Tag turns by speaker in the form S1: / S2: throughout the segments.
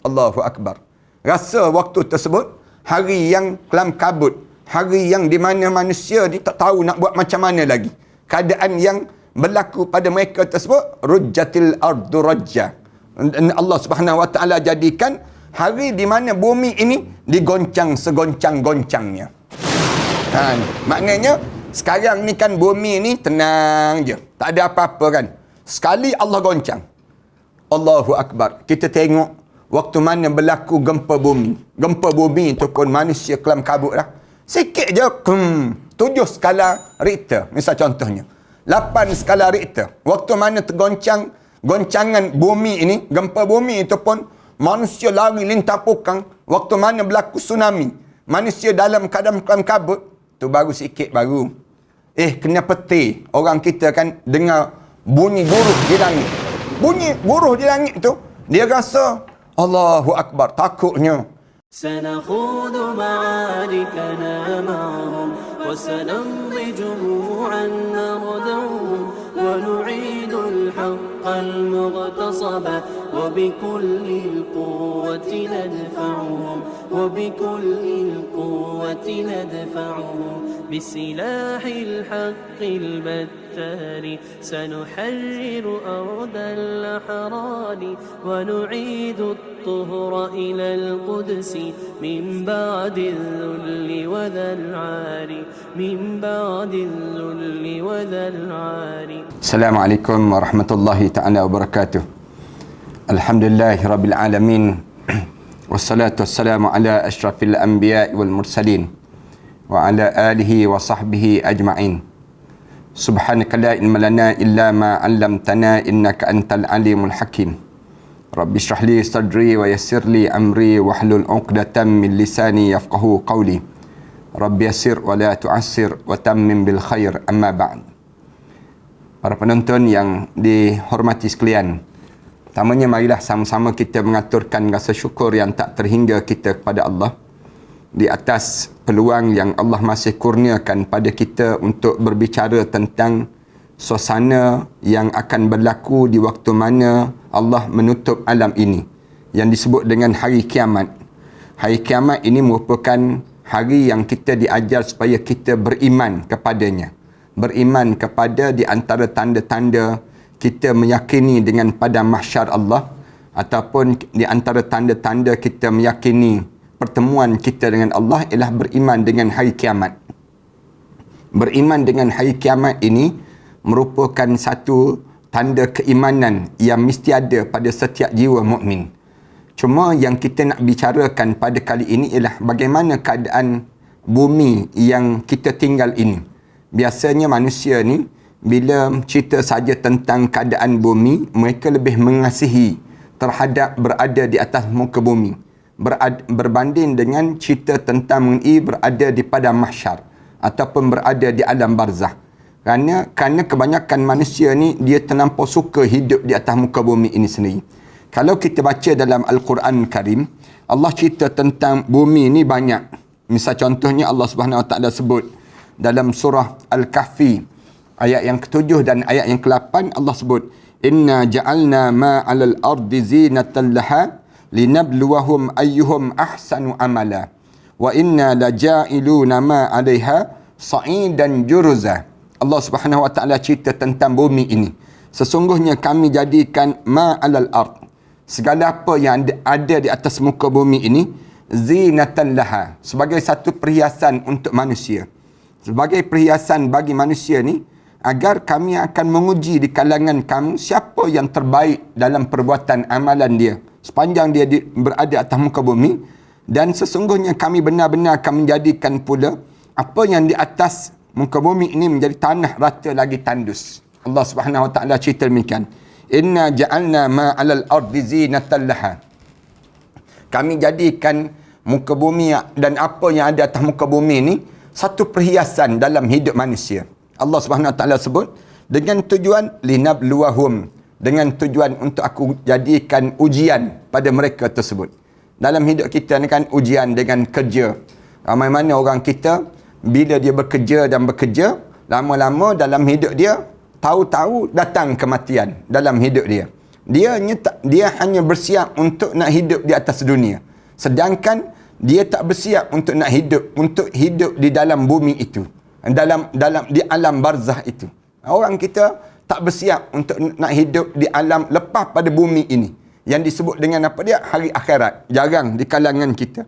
S1: Allahu Akbar. Rasa waktu tersebut hari yang kelam kabut, hari yang di mana manusia ni tak tahu nak buat macam mana lagi. Keadaan yang berlaku pada mereka tersebut, rujjatil ardu rajja. Allah Subhanahu Wa Taala jadikan hari di mana bumi ini digoncang segoncang-goncangnya. Maknanya sekarang ni kan bumi ni tenang je, tak ada apa-apa kan. Sekali Allah goncang, Allahu Akbar. Kita tengok waktu mana berlaku gempa bumi. Gempa bumi itu pun manusia kelam kabut lah. Sikit je, 7 skala Richter. Misal contohnya. 8 skala Richter. Waktu mana tergoncang, goncangan bumi ini, gempa bumi itu pun manusia lari lintah pukang. Waktu mana berlaku tsunami, manusia dalam keadaan kelam kabut, tu baru sikit baru. Kena peti. Orang kita kan dengar bunyi guruh di langit. Bunyi guruh di langit tu, dia rasa Allahu Akbar, takutnya.
S2: سنخوض معاركنا معهم وسنمضي جموعا نردعهم ونعيد الحق المغتصب وبكل القوة ندفعهم وبكل القوة ندفعهم بسلاح الحق البتار سنحرر أرض الأحرار ونعيد الطهر إلى القدس من بعد الذل وذا العار من بعد الذل وذا العار.
S1: السلام عليكم ورحمة الله تعالى وبركاته. الحمد لله رب العالمين والصلاة والسلام على أشرف الأنبياء والمرسلين وعلى آله وصحبه أجمعين. سبحانك لا علم لنا إلا ما علمتنا إنك أنت العليم الحكيم. رب اشرح لي صدري ويسر لي أمري واحلل عقدة من لساني يفقهوا قولي. رب يسر ولا تعسر وتمم بالخير. أما بعد. Para penonton yang dihormati sekalian, pertamanya marilah sama-sama kita mengaturkan rasa syukur yang tak terhingga kita kepada Allah di atas peluang yang Allah masih kurniakan pada kita untuk berbicara tentang suasana yang akan berlaku di waktu mana Allah menutup alam ini, yang disebut dengan hari kiamat. Hari kiamat ini merupakan hari yang kita diajar supaya kita beriman kepadanya. Beriman kepada di antara tanda-tanda kita meyakini dengan pada mahsyar Allah, ataupun di antara tanda-tanda kita meyakini pertemuan kita dengan Allah ialah beriman dengan hari kiamat. Beriman dengan hari kiamat ini merupakan satu tanda keimanan yang mesti ada pada setiap jiwa mukmin. Cuma yang kita nak bicarakan pada kali ini ialah bagaimana keadaan bumi yang kita tinggal ini. Biasanya manusia ni bila cerita saja tentang keadaan bumi, mereka lebih mengasihi terhadap berada di atas muka bumi berbanding dengan cerita tentang mengenai berada di padang mahsyar ataupun berada di alam barzah. Kerana kebanyakan manusia ni dia terlampau suka hidup di atas muka bumi ini sendiri. Kalau kita baca dalam Al-Quran Karim, Allah cerita tentang bumi ni banyak. Misal contohnya Allah Subhanahu Wa Taala sebut dalam surah Al-Kahfi ayat yang ke-7 dan ayat yang ke-8, Allah sebut inna ja'alna ma 'alal ardi zinatan laha linabluwahum ayyuhum ahsanu amala wa inna laja'iluna ma 'alaiha sa'idan juruza. Allah Subhanahu Wa Taala cerita tentang bumi ini. Sesungguhnya kami jadikan ma 'alal ard, segala apa yang ada di atas muka bumi ini, zinatan laha, sebagai satu perhiasan untuk manusia. Sebagai perhiasan bagi manusia ni, agar kami akan menguji di kalangan kamu siapa yang terbaik dalam perbuatan amalan dia sepanjang dia berada atas muka bumi. Dan sesungguhnya kami benar-benar akan menjadikan pula apa yang di atas muka bumi ini menjadi tanah rata lagi tandus. Allah Subhanahu Wa Taala cerita demikian, inna ja'alna ma 'alal ardi zinatan laha. Kami jadikan muka bumi dan apa yang ada atas muka bumi ini satu perhiasan dalam hidup manusia. Allah Subhanahu Wa Taala sebut dengan tujuan linabluwahum, dengan tujuan untuk aku jadikan ujian pada mereka tersebut. Dalam hidup kita ni kan ujian dengan kerja. Ramai mana orang kita bila dia bekerja dan bekerja, lama-lama dalam hidup dia tahu-tahu datang kematian dalam hidup dia. Dia hanya bersiap untuk nak hidup di atas dunia. Sedangkan dia tak bersiap untuk nak hidup di dalam bumi itu. Di alam barzah itu. Orang kita tak bersiap untuk nak hidup di alam lepas pada bumi ini. Yang disebut dengan apa dia? Hari akhirat. Jarang di kalangan kita.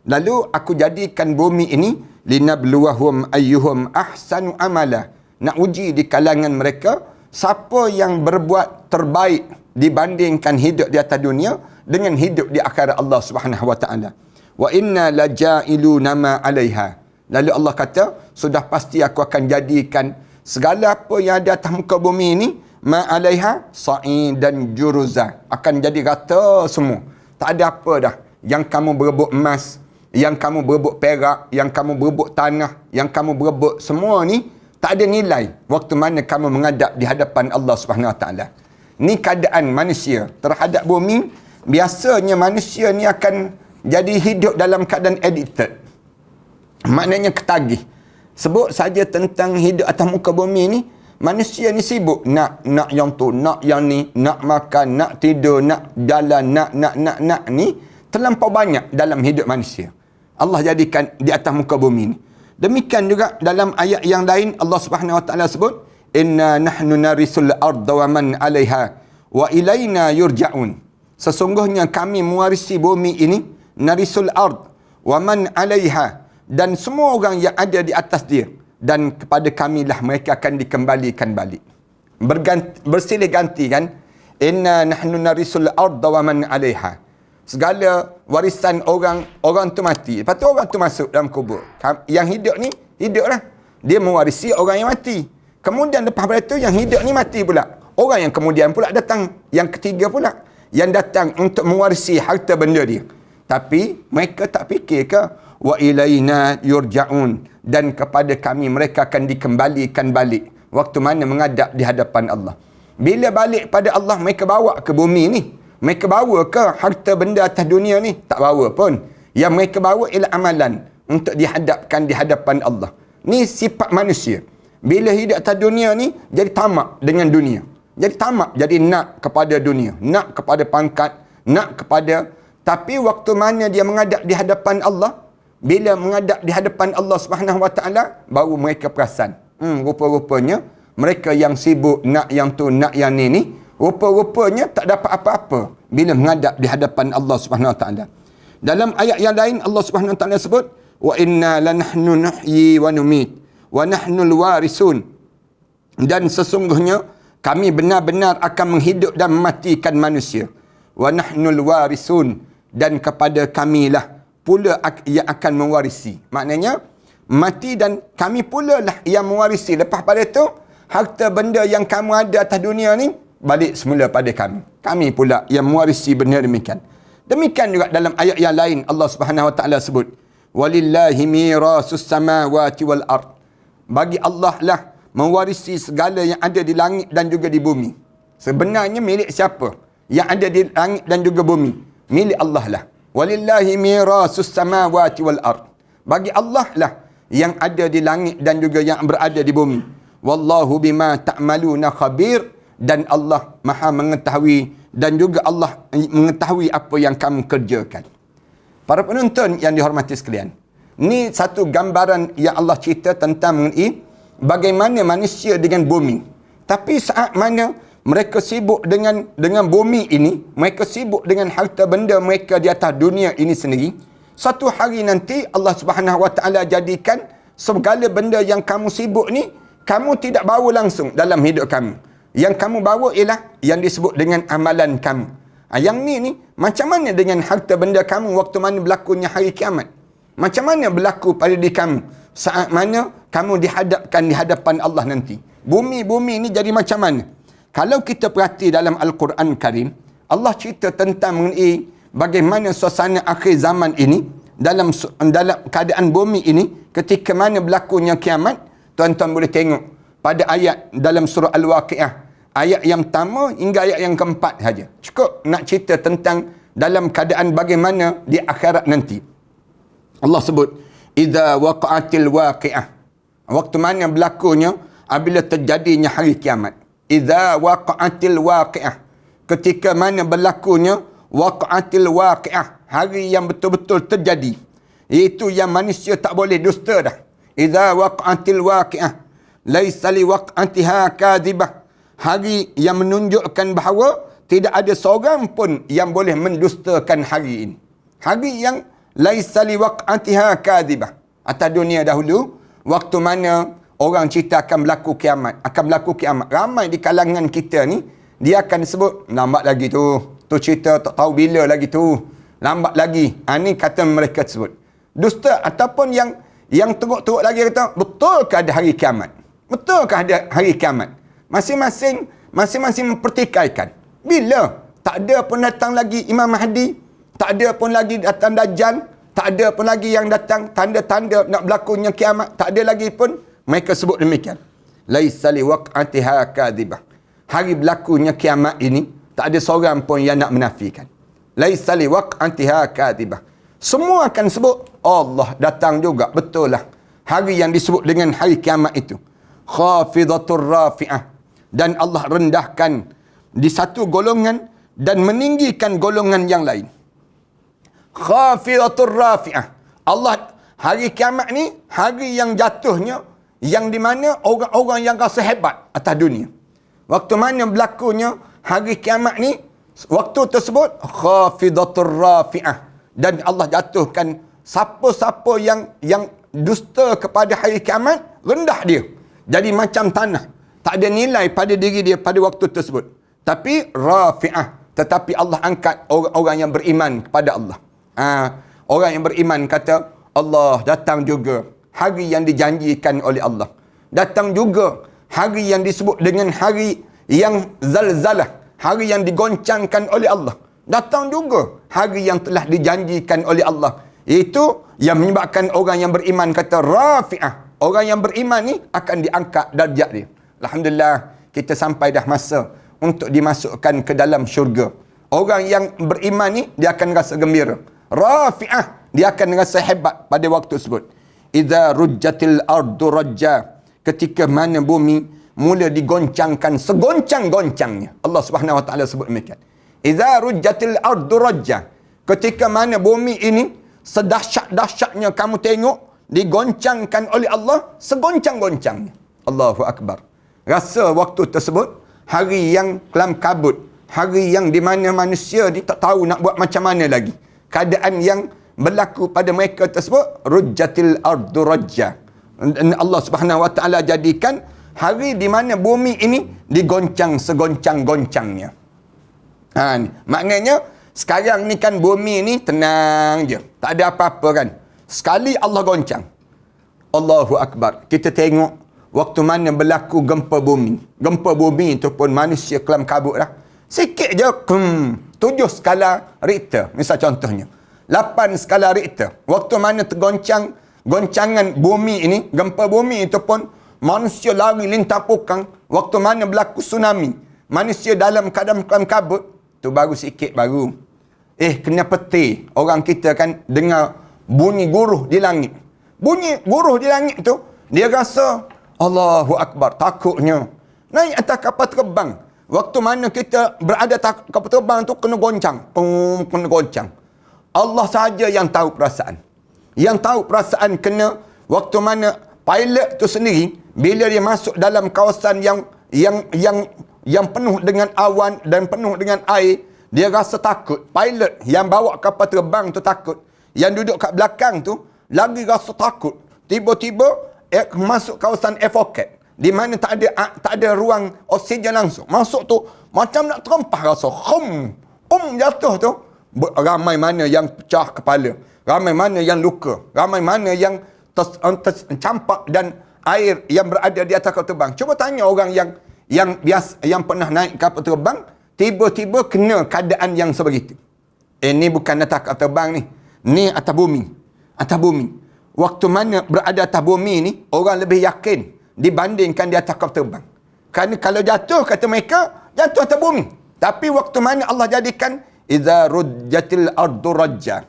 S1: Lalu aku jadikan bumi ini linabluwahum ayyuhum ahsanu amala. Nak uji di kalangan mereka siapa yang berbuat terbaik dibandingkan hidup di atas dunia dengan hidup di akhirat Allah Subhanahu wa taala. Wa inna laja'iluna ma 'alaiha. Lalu Allah kata, sudah pasti aku akan jadikan segala apa yang ada atas muka bumi ini ma 'alaiha sa'idan juruza. Akan jadi rata semua. Tak ada apa dah. Yang kamu berebut emas, yang kamu berebut perak, yang kamu berebut tanah, yang kamu berebut semua ni tak ada nilai waktu mana kamu menghadap di hadapan Allah Subhanahu wa taala. Ni keadaan manusia terhadap bumi. Biasanya manusia ni akan jadi hidup dalam keadaan addicted. Maknanya ketagih. Sebut saja tentang hidup atas muka bumi ni, manusia ni sibuk nak yang tu, nak yang ni, nak makan, nak tidur, nak jalan, nak ni terlampau banyak dalam hidup manusia. Allah jadikan di atas muka bumi ni. Demikian juga dalam ayat yang lain Allah Subhanahu wa taala sebut, inna nahnu narisul arda wa man 'alaiha wa ilaina yurja'un. Sesungguhnya kami mewarisi bumi ini, narisul ard wa man 'alaiha, dan semua orang yang ada di atas dia, dan kepada kamilah mereka akan dikembalikan balik. Bersilih ganti kan, inna nahnu narisul arda wa man 'alaiha. Segala warisan orang tu mati. Lepas tu orang tu masuk dalam kubur. Yang hidup ni, hiduplah. Dia mewarisi orang yang mati. Kemudian lepas pada tu, yang hidup ni mati pula. Orang yang kemudian pula datang. Yang ketiga pula. Yang datang untuk mewarisi harta benda dia. Tapi, mereka tak fikir ke? Wa ilaina yurja'un. Dan kepada kami, mereka akan dikembalikan balik. Waktu mana menghadap di hadapan Allah. Bila balik pada Allah, mereka bawa ke bumi ni. Mereka bawa ke harta benda atas dunia ni? Tak bawa pun. Yang mereka bawa ialah amalan untuk dihadapkan di hadapan Allah. Ni sifat manusia. Bila hidup atas dunia ni, jadi tamak dengan dunia. Jadi tamak, jadi nak kepada dunia. Nak kepada pangkat, nak kepada... Tapi waktu mana dia menghadap di hadapan Allah, bila menghadap di hadapan Allah Subhanahu wa taala, baru mereka perasan. Rupa-rupanya, mereka yang sibuk nak yang tu, nak yang ni, rupa-rupanya tak dapat apa-apa bila menghadap di hadapan Allah Subhanahu wa taala. Dalam ayat yang lain Allah Subhanahu wa taala sebut, wa inna lanahnu nuhyi wa numit wa nahnul warisun. Dan sesungguhnya kami benar-benar akan menghidup dan mematikan manusia. Wa nahnul warisun, dan kepada kamilah pula yang akan mewarisi. Maknanya mati dan kami pula lah yang mewarisi. Lepas pada itu, harta benda yang kamu ada atas dunia ni balik semula pada kami. Kami pula yang mewarisi benda demikian. Demikian juga dalam ayat yang lain Allah Subhanahu wa taala sebut, walillahi mirasus samawati wal ard. Bagi Allah lah mewarisi segala yang ada di langit dan juga di bumi. Sebenarnya milik siapa? Yang ada di langit dan juga bumi, milik Allah lah. Walillahi mirasus samawati wal ard. Bagi Allah lah yang ada di langit dan juga yang berada di bumi. Wallahu bima ta'maluna khabir. Dan Allah maha mengetahui, dan juga Allah mengetahui apa yang kamu kerjakan. Para penonton yang dihormati sekalian, ni satu gambaran yang Allah cerita tentang mengenai bagaimana manusia dengan bumi. Tapi saat mana mereka sibuk dengan bumi ini, mereka sibuk dengan harta benda mereka di atas dunia ini sendiri, satu hari nanti Allah Subhanahu wa taala jadikan segala benda yang kamu sibuk ni, kamu tidak bawa langsung dalam hidup kamu. Yang kamu bawa ialah yang disebut dengan amalan kamu. Yang ni macam mana dengan harta benda kamu waktu mana berlakunya hari kiamat? Macam mana berlaku pada diri kamu saat mana kamu dihadapkan di hadapan Allah nanti? Bumi ni jadi macam mana? Kalau kita perhati dalam Al-Quran Karim, Allah cerita tentang mengenai bagaimana suasana akhir zaman ini, dalam keadaan bumi ini, ketika mana berlakunya kiamat. Tuan-tuan boleh tengok pada ayat dalam surah Al-Waqi'ah, ayat yang pertama hingga ayat yang keempat saja. Cukup nak cerita tentang dalam keadaan bagaimana di akhirat nanti. Allah sebut, idza waqa'atil waqi'ah. Waktu mana berlakunya apabila terjadinya hari kiamat. Idza waqa'atil waqi'ah. ketika mana berlakunya waqa'atil waqi'ah, hari yang betul-betul terjadi, iaitu yang manusia tak boleh dusta dah. Idza waqa'atil waqi'ah laisa li waq'atiha kadhibah, hari yang menunjukkan bahawa tidak ada seorang pun yang boleh mendustakan hari ini. Hari yang laisa li waq'atiha kadhibah. Atas dunia dahulu, waktu mana orang cerita akan berlaku kiamat, ramai di kalangan kita ni dia akan sebut lambat lagi tu cerita tak tahu bila lagi tu, lambat lagi. Ni kata mereka sebut dusta, ataupun yang teruk-teruk lagi kata betulkah ada hari kiamat, betulkah ada hari kiamat. Masing-masing mempertikaikan. Bila tak ada pun datang lagi Imam Mahdi, tak ada pun lagi datang Dajjal, tak ada pun lagi yang datang tanda-tanda nak berlakunya kiamat, tak ada lagi pun, mereka sebut demikian. Laisa li waq'atiha kadhibah, hari berlakunya kiamat ini tak ada seorang pun yang nak menafikan. Laisa li waq'atiha kadhibah, semua akan sebut Allah datang juga, betul lah hari yang disebut dengan hari kiamat itu. Khafidatur rafi'ah, dan Allah rendahkan di satu golongan dan meninggikan golongan yang lain. Khafidatur rafi'ah, Allah hari kiamat ni hari yang jatuhnya, yang di mana orang-orang yang rasa hebat atas dunia. Waktu mana berlakunya hari kiamat ni, waktu tersebut khafidatur rafi'ah, dan Allah jatuhkan siapa-siapa yang dusta kepada hari kiamat, rendah dia jadi macam tanah, tak ada nilai pada diri dia pada waktu tersebut. Tapi rafi'ah, tetapi Allah angkat orang-orang yang beriman kepada Allah. Orang yang beriman kata Allah datang juga hari yang dijanjikan oleh Allah, datang juga hari yang disebut dengan hari yang zalzalah, hari yang digoncangkan oleh Allah, datang juga hari yang telah dijanjikan oleh Allah. Itu yang menyebabkan orang yang beriman kata rafi'ah, orang yang beriman ni akan diangkat darjat dia. Alhamdulillah, kita sampai dah masa untuk dimasukkan ke dalam syurga. Orang yang beriman ni dia akan rasa gembira. Rafi'ah, dia akan rasa hebat pada waktu tersebut. Idza rujjatil ardu rajja, ketika mana bumi mula digoncangkan segoncang-goncangnya. Allah Subhanahu wa taala sebut demikian. Idza rujjatil ardu rajja, ketika mana bumi ini sedahsyat-dahsyatnya kamu tengok digoncangkan oleh Allah segoncang-goncangnya. Allahu akbar. Rasa waktu tersebut hari yang kelam kabut, hari yang di mana manusia ni tak tahu nak buat macam mana lagi. Keadaan yang berlaku pada mereka tersebut, rujjatil ardu rajja. Dan Allah Subhanahu wa taala jadikan hari di mana bumi ini digoncang segoncang-goncangnya. Maknanya sekarang ni kan bumi ni tenang je, tak ada apa-apa kan. Sekali Allah goncang, Allahu akbar. Kita tengok waktu mana berlaku gempa bumi. Gempa bumi itu pun manusia kelam kabut lah. Sikit je, 7 skala Richter misal contohnya, 8 skala Richter. Waktu mana tergoncang goncangan bumi ini, gempa bumi itu pun manusia lari lintah pukang. Waktu mana berlaku tsunami, manusia dalam keadaan kelam kabut, tu baru sikit baru. Kena peti. Orang kita kan dengar bunyi guruh di langit. Bunyi guruh di langit tu, dia rasa Allahu akbar, takutnya. Naik atas kapal terbang. Waktu mana kita berada atas kapal terbang tu kena goncang. Kena goncang. Allah sahaja yang tahu perasaan. Yang tahu perasaan kena waktu mana pilot tu sendiri bila dia masuk dalam kawasan yang penuh dengan awan dan penuh dengan air, dia rasa takut. Pilot yang bawa kapal terbang tu takut. Yang duduk kat belakang tu lagi rasa takut. Tiba-tiba masuk kawasan air pocket di mana tak ada ruang oksigen langsung. Masuk tu macam nak terempah rasa. Jatuh tu. Ramai mana yang pecah kepala. Ramai mana yang luka. Ramai mana yang tercampak dan air yang berada di atas kapal terbang. Cuba tanya orang yang pernah naik kapal terbang, tiba-tiba kena keadaan yang sebegitu. Ini bukan atas kapal terbang ni. Ni atas bumi. Atas bumi. Waktu mana berada atas bumi ni, orang lebih yakin dibandingkan di atas kapal terbang. Kerana kalau jatuh, kata mereka, jatuh atas bumi. Tapi waktu mana Allah jadikan, idza rujjatil ardu rajja.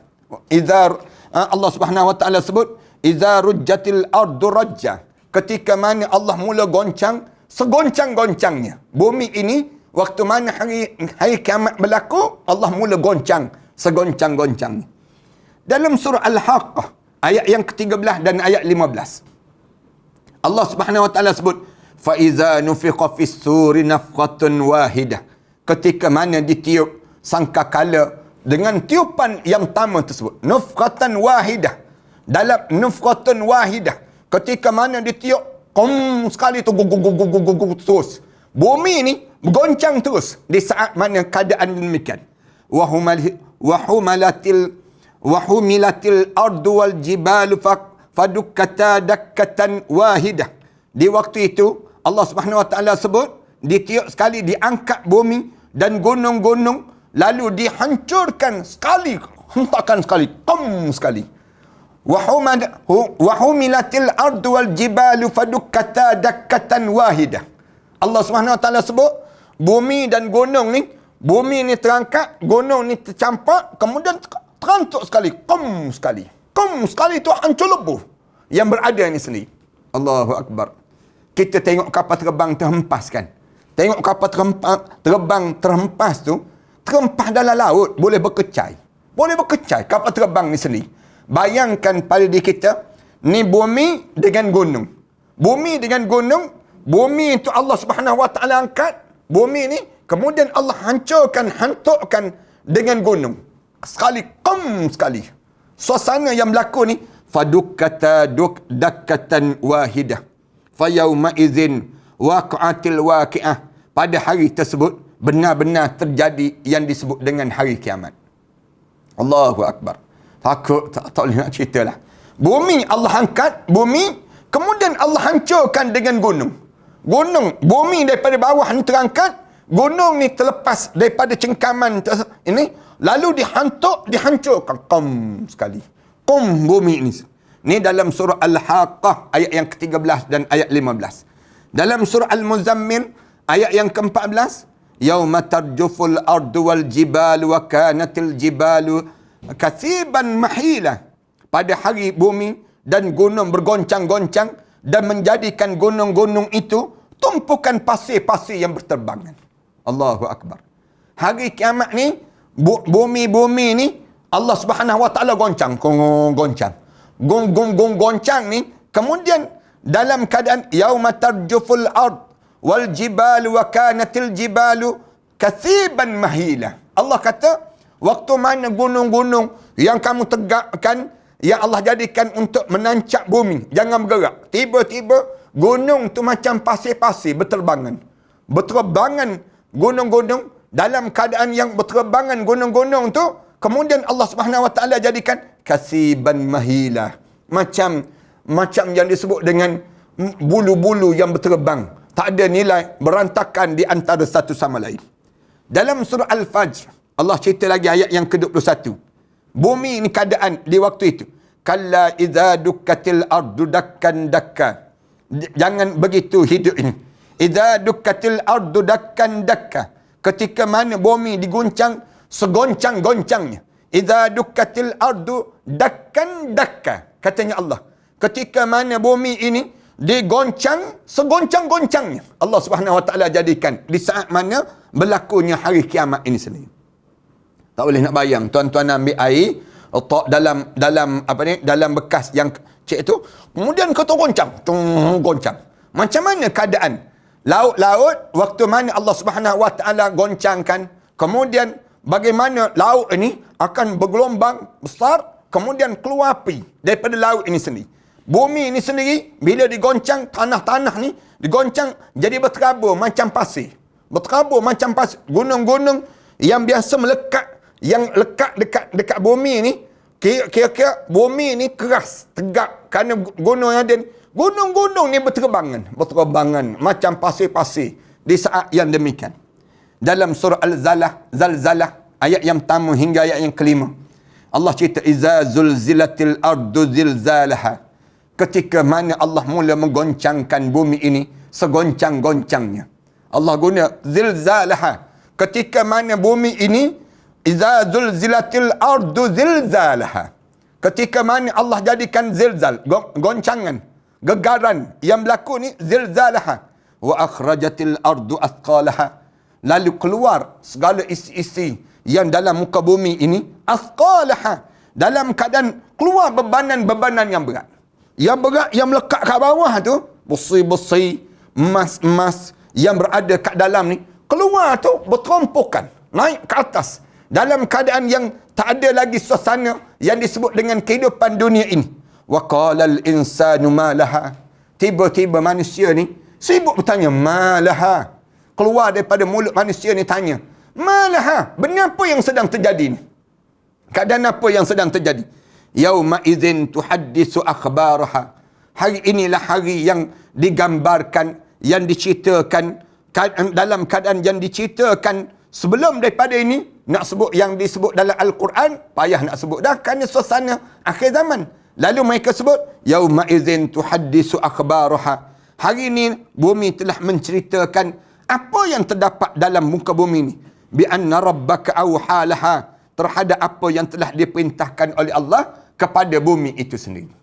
S1: Allah Subhanahu wa taala sebut, idza rujjatil ardu rajja. Ketika mana Allah mula goncang, segoncang-goncangnya. Bumi ini, waktu mana hari kiamat berlaku, Allah mula goncang segoncang-goncang. Dalam surah Al-Haqqah ayat yang ke-13 dan ayat 15, Allah Subhanahu wa taala sebut, fa iza nufiqa fis suri nafqatun wahidah. Ketika mana ditiup sangkakala dengan tiupan yang pertama tersebut, nafqatan wahidah. Dalam nafqatan wahidah, ketika mana ditiup qum sekali tu gug terus. Bumi ni bergoncang terus di saat mana keadaan demikian. Wahumilatil ardu wal jibalu fadukkata dakkatan wahidah. Di waktu itu Allah Subhanahu wa taala sebut, ditiup sekali, diangkat bumi dan gunung-gunung lalu dihancurkan sekali, hentakan sekali, qum sekali. Wahumilatil ardu wal jibalu fadukkata dakkatan wahidah. Allah Subhanahu wa taala sebut bumi dan gunung ni, bumi ni terangkat, gunung ni tercampak, kemudian terantuk sekali, qum sekali. Qum sekali tu hancur lebur yang berada ni sendiri. Allahu akbar. Kita tengok kapal terbang terhempas kan. Tengok kapal terbang terhempas tu, terhempas dalam laut, boleh berkecai. Boleh berkecai kapal terbang ni sendiri. Bayangkan pada diri kita, ni bumi dengan gunung. Bumi dengan gunung, bumi itu Allah Subhanahu wa taala angkat, bumi ni kemudian Allah hanturkan dengan gunung. Sekali, qum sekali. Suasana yang berlaku ni, fadukkata dakkatan wahidah. Fayauma idzin waqa'atil waqi'ah. Pada hari tersebut benar-benar terjadi yang disebut dengan hari kiamat. Allahu akbar. Takut tak boleh nak ceritalah. Bumi Allah angkat, bumi kemudian Allah hancurkan dengan gunung. Bumi daripada bawah ni terangkat, gunung ni terlepas daripada cengkaman ini, lalu dihancurkan qum sekali. Qum bumi ni. Ni dalam surah Al-Haqqah ayat yang ke-13 dan ayat 15. Dalam surah Al-Muzammil ayat yang ke-14, yauma tarjuful ardu wal jibalu wa kanatil jibalu kathiban mahila. Pada hari bumi dan gunung bergoncang-goncang dan menjadikan gunung-gunung itu tumpukan pasir-pasir yang berterbangan. Allahu akbar. Hari kiamat ni, bumi ni Allah Subhanahu wa taala goncang. Goncang ni, kemudian dalam keadaan yauma tarjuful ard wal jibalu wa kanatil jibalu kathiban mahila. Allah kata, waktu mana gunung-gunung yang kamu tegakkan, yang Allah jadikan untuk menancap bumi, jangan bergerak, tiba-tiba gunung tu macam pasir-pasir berterbangan gunung-gunung. Dalam keadaan yang berterbangan gunung-gunung tu, kemudian Allah Subhanahu wa taala jadikan kasiban mahila, macam yang disebut dengan bulu-bulu yang berterbang, tak ada nilai, berantakan di antara satu sama lain. Dalam surah Al-Fajr Allah cerita lagi ayat yang ke-21. Bumi ni keadaan di waktu itu, kalla idza dukkatil ardu dakkan dakka. Jangan begitu hidup ini. Idza dukkatil ardu dakkan dakka. Ketika mana bumi diguncang segoncang-goncangnya. Idza dukkatil ardu dakkan dakka. Katanya Allah, ketika mana bumi ini digoncang segoncang-goncangnya, Allah Subhanahu wa taala jadikan di saat mana berlakunya hari kiamat ini sendiri. Tak boleh nak bayang, tuan-tuan ambil air dalam bekas yang cik tu, kemudian kau goncang. Macam mana keadaan laut waktu mana Allah Subhanahu wa taala goncangkan, kemudian bagaimana laut ini akan bergelombang besar, kemudian keluar api daripada laut ini sendiri. Bumi ini sendiri bila digoncang, tanah ni digoncang jadi berterabur macam pasir. Gunung-gunung yang biasa melekat, yang lekat dekat bumi ni, kira-kira bumi ni keras, tegak kerana gunung yang ada. Gunung-gunung ni berterbangan macam pasir-pasir di saat yang demikian. Dalam surah Al-Zalzalah ayat yang pertama hingga ayat yang kelima, Allah cerita iza zulzilatil ardu zilzalaha. Ketika mana Allah mula menggoncangkan bumi ini segoncang-goncangnya. Allah guna zilzalaha. Ketika mana bumi ini, iza zulzilatil ardu zilzalaha. Ketika mana Allah jadikan zilzal, goncangan, gegaran yang berlaku ni, zilzalaha. Wa akhrajatil ardu athqalaha. lalu keluar segala isi-isi yang dalam muka bumi ini, asqalaha, dalam keadaan keluar bebanan-bebanan yang berat. Yang berat yang melekat kat bawah tu, besi-besi, emas-emas yang berada kat dalam ni, keluar tu berterompokan, naik ke atas. Dalam keadaan yang tak ada lagi suasana yang disebut dengan kehidupan dunia ini. Wa qalal insanu ma laha. Tiba-tiba manusia ni sibuk bertanya, ma laha. Keluar daripada mulut manusia ni tanya, ma laha, benda apa yang sedang terjadi ni? Keadaan apa yang sedang terjadi? Yauma idzin tuhaddisu akhbaraha. Hari inilah hari yang digambarkan, yang diceritakan, dalam keadaan yang diceritakan sebelum daripada ini. Nak sebut yang disebut dalam Al-Quran, payah nak sebut dah, kerana suasana akhir zaman. Lalu mereka sebut, yauma idzin tuhaddisu akhbaraha. Hari ini bumi telah menceritakan apa yang terdapat dalam muka bumi ini. Bi anna rabbaka awhalaha, terhadap apa yang telah diperintahkan oleh Allah kepada bumi itu sendiri.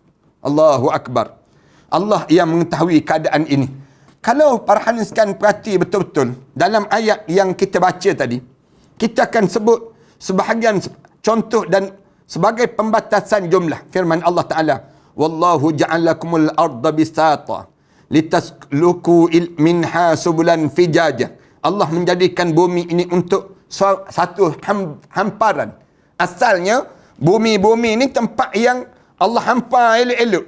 S1: Allahu Akbar. Allah yang mengetahui keadaan ini. Kalau para sekalian perhati betul-betul dalam ayat yang kita baca tadi, kita akan sebut sebahagian contoh dan sebagai pembatasan jumlah firman Allah Ta'ala. Wallahu ja'alakumul arda bisata litasluku minha subulan fijaja. Allah menjadikan bumi ini untuk satu hamparan. Asalnya bumi-bumi ini tempat yang Allah hampar elok-elok.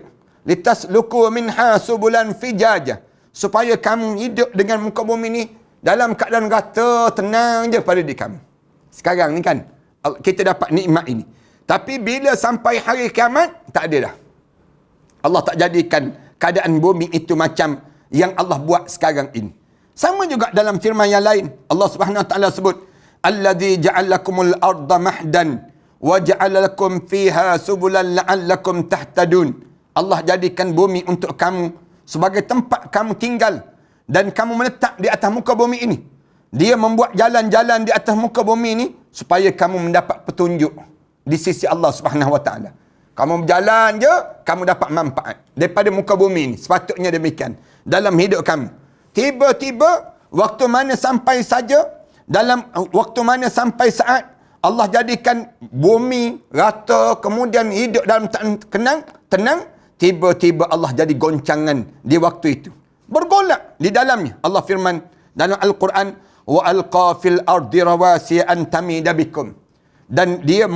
S1: Litasluku minha subulan fijaja, supaya kamu hidup dengan muka bumi ini dalam keadaan rata, tenang je pada diri kamu. Sekarang ni kan kita dapat nikmat ini, tapi bila sampai hari kiamat tak ada dah. Allah tak jadikan keadaan bumi itu macam yang Allah buat sekarang ini. Sama juga dalam firman yang lain, Allah Subhanahu Wa Taala sebut, alladzi ja'alakumul arda mahdan wa ja'ala lakum fiha subulan la'allakum tahtadun. Allah jadikan bumi untuk kamu sebagai tempat kamu tinggal dan kamu menetap di atas muka bumi ini. Dia membuat jalan-jalan di atas muka bumi ini supaya kamu mendapat petunjuk di sisi Allah Subhanahu Wa Taala. Kamu berjalan je, kamu dapat manfaat daripada muka bumi ini. Sepatutnya demikian dalam hidup kamu. Tiba-tiba waktu mana sampai saja, dalam waktu mana sampai saat Allah jadikan bumi rata, kemudian hidup dalam tenang, tiba-tiba Allah jadi goncangan di waktu itu. Bergolak di dalamnya. Allah firman dalam Al-Quran, wa alqa fil ardi rawasiya an tamida bikum. Dan dia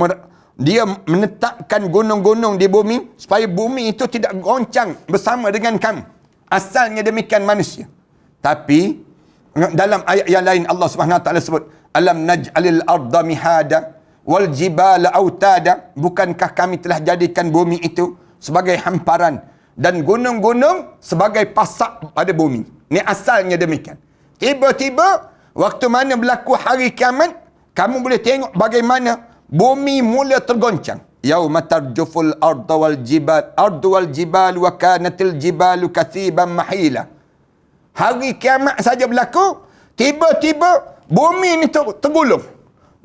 S1: menetapkan gunung-gunung di bumi supaya bumi itu tidak goncang bersama dengan kamu. Asalnya demikian manusia. Tapi dalam ayat yang lain Allah Subhanahu Wa Taala sebut, alam naj'alil arda mihada wal jibala autada. Bukankah kami telah jadikan bumi itu sebagai hamparan dan gunung-gunung sebagai pasak pada bumi. Ini asalnya demikian. Tiba-tiba waktu mana berlaku hari kiamat, kamu boleh tengok bagaimana bumi mula tergoncang. Yauma tarjuful ardu wal jibal wa kanatil jibalu kathiban mahila. Hari kiamat saja berlaku, tiba-tiba bumi ini tergulung.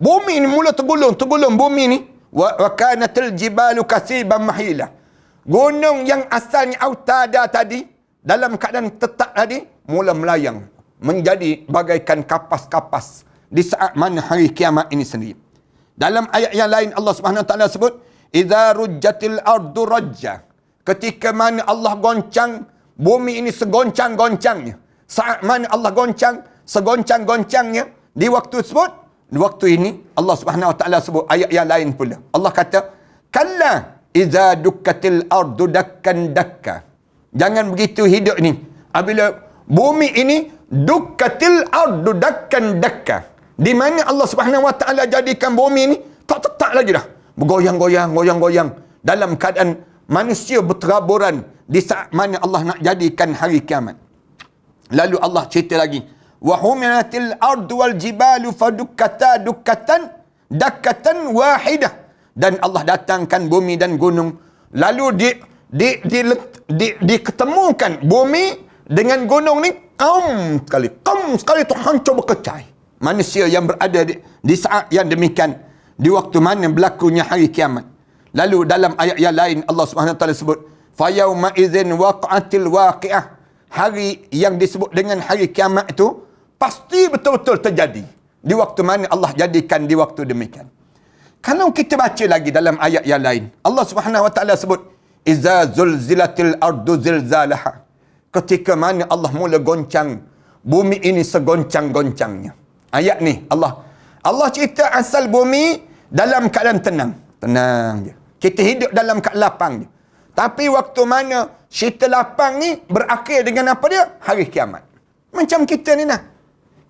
S1: Bumi ini mula tergulung bumi ini. Wa kanatil jibalu kathiban mahila. Gunung yang asalnya autada tadi, dalam keadaan tetap tadi, mula melayang. Menjadi bagaikan kapas-kapas di saat mana hari kiamat ini sendiri. Dalam ayat yang lain Allah Subhanahu Wa Taala sebut, idza rujjatil ardu rajja. Ketika mana Allah goncang bumi ini segoncang-goncangnya. Saat mana Allah goncang segoncang-goncangnya di waktu tersebut, di waktu ini Allah Subhanahu Wa Taala sebut ayat yang lain pula. Allah kata, kalla idza dukkatil ardu dakkan dakka. Jangan begitu hidup ni. Apabila bumi ini dukkatil ardu dakkan dakka, di mana Allah Subhanahu Wa Taala jadikan bumi ini tak tetap lagi dah. Bergoyang-goyang dalam keadaan manusia berteraburan di saat mana Allah nak jadikan hari kiamat. Lalu Allah cerita lagi, wa huminatil ardu wal jibalu fadukkata dukkatan dakkatan wahidah. Dan Allah datangkan bumi dan gunung, lalu diketemukan bumi dengan gunung ni qam sekali tu hancur berkecai. Manusia yang berada di saat yang demikian, di waktu mana berlakunya hari kiamat. Lalu dalam ayat yang lain Allah Subhanahu Wa Taala sebut, fa yauma idzin waqa'atil waqi'ah. Hari yang disebut dengan hari kiamat itu pasti betul-betul terjadi. Di waktu mana Allah jadikan di waktu demikian. Kalau kita baca lagi dalam ayat yang lain, Allah Subhanahu Wa Taala sebut, "Iza zulzilatil ardu zilzalaha." Ketika mana Allah mula goncang bumi ini segoncang-goncangnya. Ayat ni Allah cerita asal bumi dalam keadaan tenang. Tenang je. Kita hidup dalam keadaan lapang je. Tapi waktu mana cerita lapang ni berakhir dengan apa dia? Hari kiamat. Macam kita ni nah.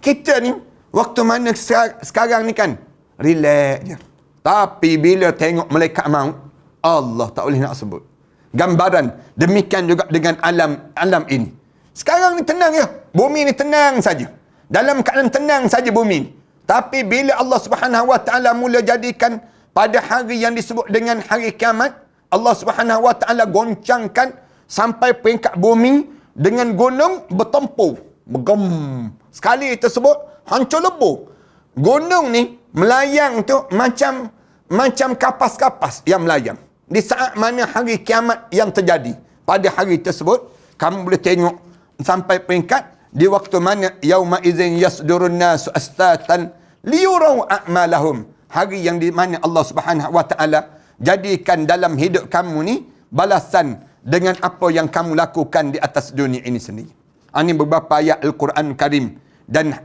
S1: Kita ni waktu mana sekarang ni kan relax je. Tapi bila tengok malaikat maut, Allah tak boleh nak sebut. Gambaran demikian juga dengan alam ini. Sekarang ni tenang ya. Bumi ni tenang saja. Dalam keadaan tenang saja bumi ni. Tapi bila Allah Subhanahu Wa Taala mula jadikan pada hari yang disebut dengan hari kiamat, Allah Subhanahu Wa Taala goncangkan sampai peringkat bumi dengan gunung bertempur, bergem. Sekali tersebut hancur lebur. Gunung ni melayang tu macam kapas-kapas yang melayang. Di saat mana hari kiamat yang terjadi, pada hari tersebut kamu boleh tengok sampai peringkat di waktu mana yauma idzin yasdurun nasu astatan liyurau a'malahum. Hari yang di mana Allah Subhanahu Wa Taala jadikan dalam hidup kamu ni balasan dengan apa yang kamu lakukan di atas dunia ini sendiri. Ini beberapa ayat Al-Quran Karim dan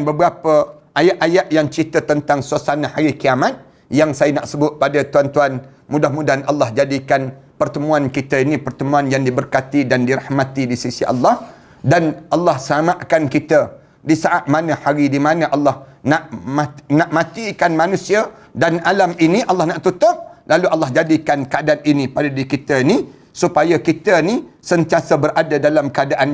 S1: beberapa ayat-ayat yang cerita tentang suasana hari kiamat yang saya nak sebut pada tuan-tuan. Mudah-mudahan Allah jadikan pertemuan kita ini pertemuan yang diberkati dan dirahmati di sisi Allah, dan Allah selamatkan kita di saat mana hari di mana Allah nak matikan manusia dan alam ini Allah nak tutup, lalu Allah jadikan keadaan ini pada diri kita ni supaya kita ni sentiasa berada dalam keadaan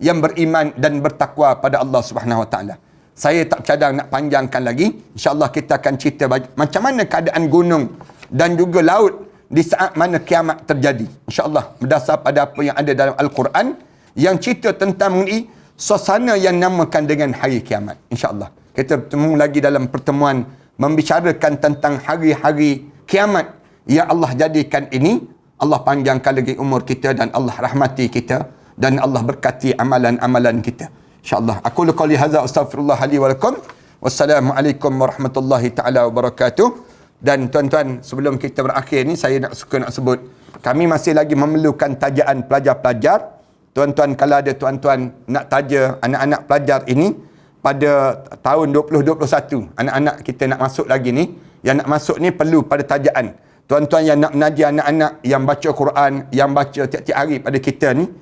S1: yang beriman dan bertakwa pada Allah Subhanahu Wa Taala. Saya tak cadang nak panjangkan lagi. InsyaAllah kita akan cerita macam mana keadaan gunung dan juga laut di saat mana kiamat terjadi. InsyaAllah berdasar pada apa yang ada dalam Al-Quran yang cerita tentang mengenai suasana yang namakan dengan hari kiamat. InsyaAllah kita bertemu lagi dalam pertemuan membicarakan tentang hari-hari kiamat yang Allah jadikan ini. Allah panjangkan lagi umur kita dan Allah rahmati kita dan Allah berkati amalan-amalan kita. InsyaAllah. Aku qali hadza astaghfirullah li wa lakum. Wassalamualaikum warahmatullahi taala wabarakatuh. Dan tuan-tuan, sebelum kita berakhir ni saya nak sebut kami masih lagi memerlukan tajaan pelajar-pelajar. Tuan-tuan, kalau ada tuan-tuan nak taja anak-anak pelajar ini pada tahun 2021, anak-anak kita nak masuk lagi ni, yang nak masuk ni perlu pada tajaan. Tuan-tuan yang nak mengajar anak-anak yang baca Quran, yang baca tiap-tiap hari pada kita ni,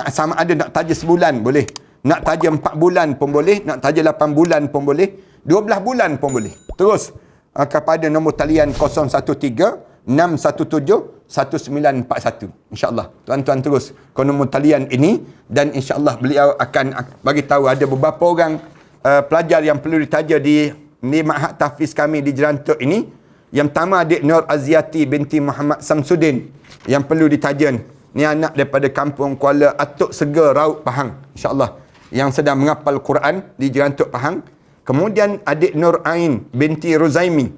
S1: sama ada nak taja sebulan boleh. Nak taja 4 bulan pun boleh, nak taja 8 bulan pun boleh, 12 bulan pun boleh. Terus kepada nombor talian 013-617-1941. InsyaAllah. Tuan-tuan terus ke nombor talian ini dan insyaAllah beliau akan bagi tahu ada beberapa orang pelajar yang perlu ditaja di Ma'had Tahfiz kami di Jerantuk ini. Yang pertama adik Nur Aziati binti Muhammad Samsudin yang perlu ditaja. Ni anak daripada kampung Kuala Atuk Sega, Raut, Pahang. InsyaAllah. Yang sedang menghafal Quran di Jerantuk, Pahang. Kemudian adik Nur Ain binti Ruzaimi.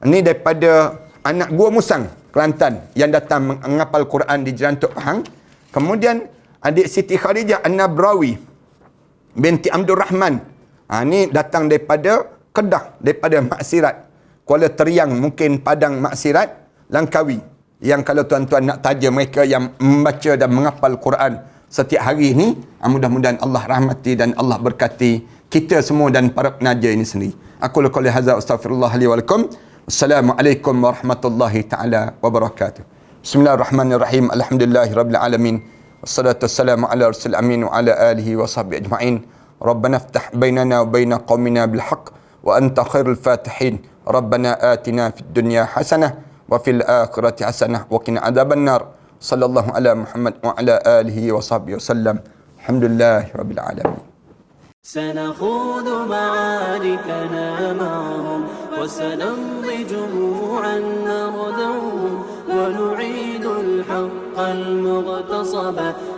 S1: Ini daripada anak Gua Musang, Kelantan, yang datang menghafal Quran di Jerantuk, Pahang. Kemudian adik Siti Khadijah An-Nabrawi binti Abdul Rahman. Ini datang daripada Kedah, daripada Maksirat. Kuala Teriang, mungkin Padang Maksirat, Langkawi. Yang kalau tuan-tuan nak taja mereka yang membaca dan menghafal Quran setiap hari ini, mudah-mudahan Allah rahmati dan Allah berkati kita semua dan para penaja ini sendiri. Aku qali hadza astaghfirullah li wa lakum. Wassalamualaikum warahmatullahi taala wabarakatuh. Bismillahirrahmanirrahim. Alhamdulillahirabbil alamin. Wassalatu wassalamu ala rasul amin wa ala alihi wa sahbihi ajma'in. Rabbana iftah bainana wa baina qaumina bil haqq wa anta khairul fatihin. Rabbana atina fid dunya hasanah wa fil akhirati hasanah wa qina adzabannar. Sallallahu ala Muhammad wa ala alihi wa sahbihi wasallam. Alhamdulillahirabbil alamin.
S2: سنخوض معاركنا معهم وسنمضي جموعا نردعهم ونعيد الحق المغتصب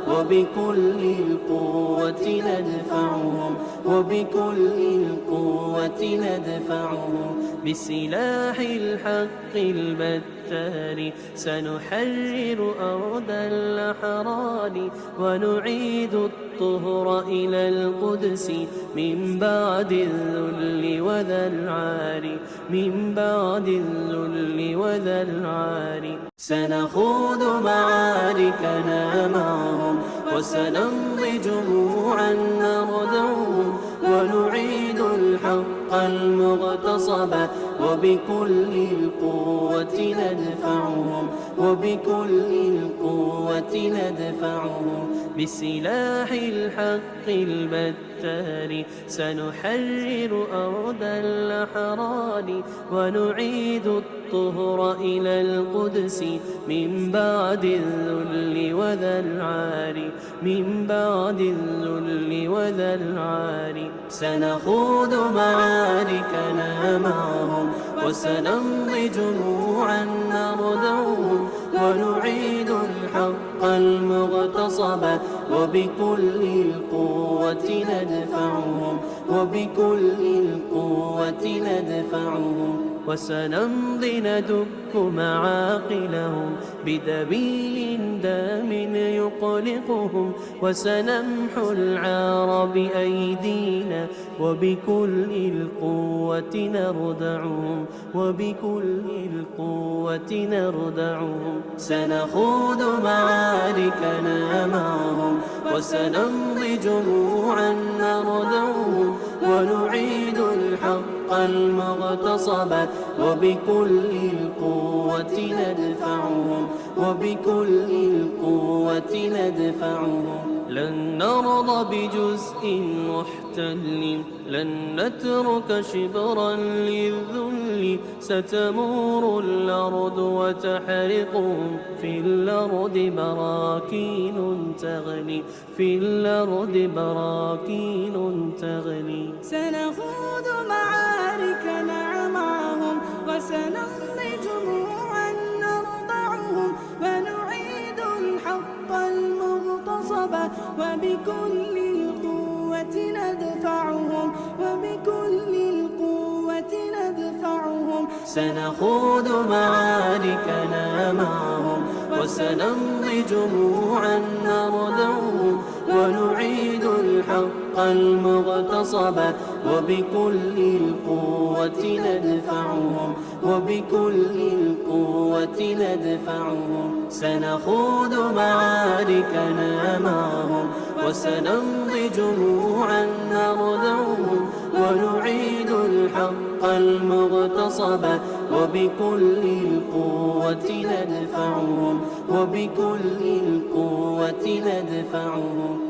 S2: وبكل القوة ندفعهم وبكل القوة ندفعهم بسلاح الحق البتار سنحرر أرض الأحرار ونعيد الطهر إلى القدس من بعد الذل وذا العار من بعد الذل وذا العار سنخوض معاركنا معهم وسنمضي جموعا نردعهم ونعيد الحق المغتصب وبكل القوة ندفعهم وبكل القوة ندفعهم بسلاح الحق البتار سنحرر أرض الأحرار ونعيد الطهر إلى القدس من بعد الذل وذا العار من بعد الذل وذا العار سنخوض معاركنا معهم وسنمضي جموعا نردعهم ونعيد الحق المغتصب وبكل القوة ندفعهم وبكل القوة ندفعهم وسنمضي ندك معاقلهم بدبيل دام يقلقهم وسنمحو العار بأيدينا وبكل القوة نردعهم وبكل القوة نردعهم سنخوض معاركنا معهم وسنمضي جموعا نردعهم ونعيد الحق المغتصب وبكل القوة ندفعهم وبكل القوة ندفعهم لن نرضى بجزء محتل لن نترك شبرا للذل ستمور الأرض وتحرقهم في الأرض براكين تغلي في الأرض براكين تغلي
S3: سنخوض معاركنا معهم وسنمضي جموعا نرضعهم ونعيد الحق المغتصب وبكل القوة ندفعهم وبكل القوة ندفعهم
S2: سنخوض معاركنا معهم وسنمضي جموعا نردعهم ونعيد الحق المغتصب وبكل القوة ندفعهم وبكل القوة ندفعهم سنخوض معاركنا معهم وسنمضي جموعا نردعهم ونعيد الحق المغتصب وبكل القوة ندفعهم وبكل القوة ندفعهم